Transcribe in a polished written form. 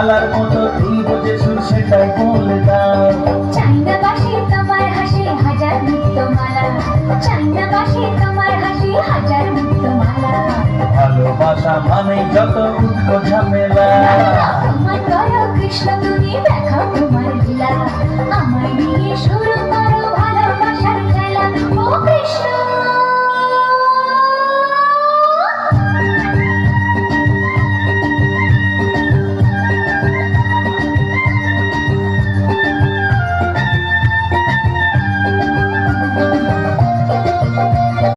মালার মতো তুই বুঝে সুর সেটাই বলে দাও। চাইনাবাসী তোমার হাসি হাজার মুক্তমালা, চাইনাবাসী তোমার হাসি হাজার মুক্তমালা। ভালোবাসা মানেই যত উৎকো ঝামেলা। আমার করো কৃষ্ণ তুমি দেখাও তোমার লীলা, আমার নিয়ে সুর